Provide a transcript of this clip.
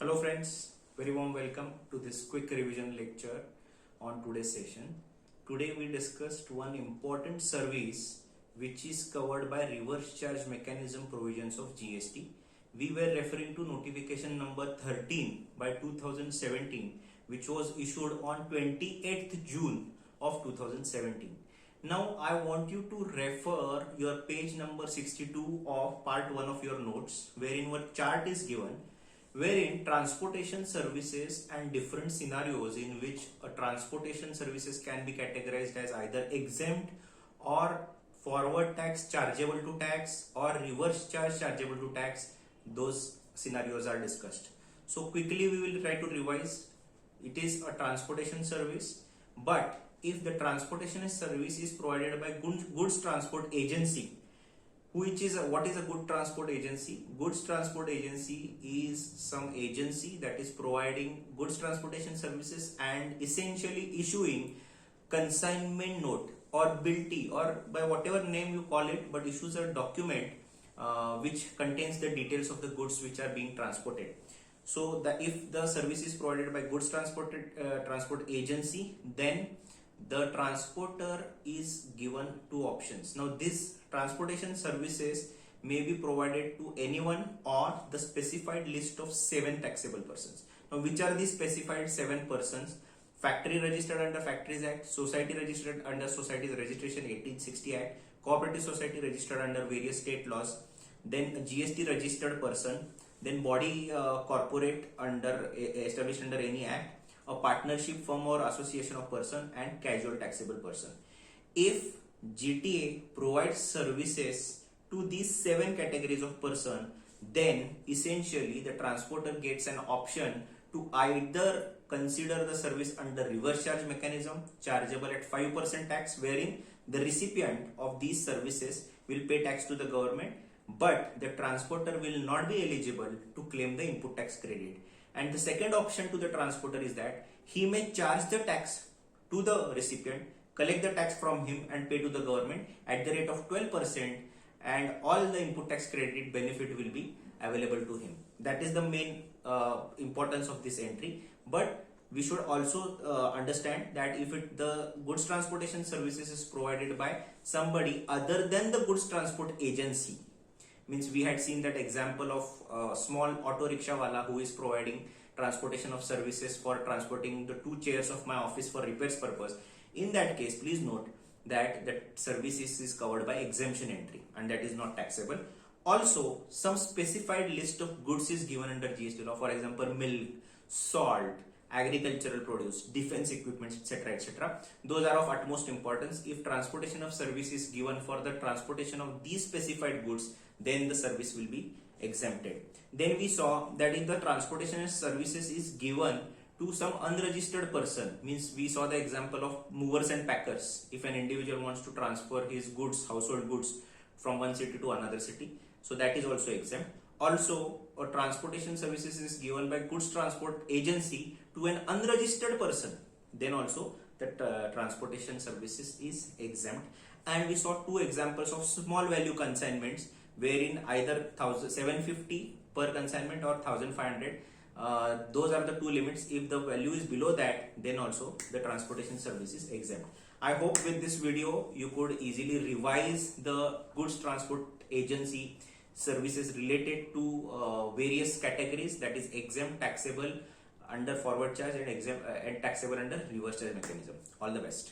Hello friends, very warm welcome to this quick revision lecture on today's session. Today we discussed one important service which is covered by reverse charge mechanism provisions of GST. We were referring to notification number 13 by 2017 which was issued on 28th June of 2017. Now I want you to refer your page number 62 of part 1 of your notes wherein what chart is given, wherein transportation services and different scenarios in which a transportation services can be categorized as either exempt or forward tax chargeable to tax or reverse charge chargeable to tax, those scenarios are discussed. So quickly we will try to revise. It is a transportation service, but if the transportation service is provided by goods transport agency, what is a good transport agency? Goods transport agency is some agency that is providing goods transportation services and essentially issuing consignment note or bilty or by whatever name you call it, but issues a document which contains the details of the goods which are being transported. So if the service is provided by goods transport agency, then the transporter is given two options. Now this transportation services may be provided to anyone or the specified list of 7 taxable persons. Now which are these specified 7 persons? Factory registered under Factories Act, society registered under Societies Registration 1860 Act, cooperative society registered under various state laws, then a GST registered person, then body corporate established under any act, a partnership firm or association of person, and casual taxable person. If GTA provides services to these 7 categories of person, then essentially the transporter gets an option to either consider the service under reverse charge mechanism chargeable at 5% tax, wherein the recipient of these services will pay tax to the government, but the transporter will not be eligible to claim the input tax credit. And the second option to the transporter is that he may charge the tax to the recipient, collect the tax from him and pay to the government at the rate of 12%, and all the input tax credit benefit will be available to him. That is the main importance of this entry. But we should also understand that if the goods transportation services is provided by somebody other than the goods transport agency, means we had seen that example of small auto rickshaw wala who is providing transportation of services for transporting the 2 chairs of my office for repairs purpose. In that case, please note that the services is covered by exemption entry and that is not taxable. Also, some specified list of goods is given under GST law, for example milk, salt, agricultural produce, defense equipment, etc., etc. Those are of utmost importance. If transportation of service is given for the transportation of these specified goods, then the service will be exempted. Then we saw that if the transportation of services is given to some unregistered person, means we saw the example of movers and packers. If an individual wants to transfer his goods, household goods from one city to another city, so that is also exempt. Also, a transportation services is given by goods transport agency to an unregistered person, then also that transportation services is exempt. And we saw 2 examples of small value consignments wherein either 750 per consignment or 1500. Those are the 2 limits. If the value is below that, then also the transportation service is exempt. I hope with this video you could easily revise the goods transport agency services related to various categories, that is exempt, taxable under forward charge, and exempt and taxable under reverse charge mechanism. All the best.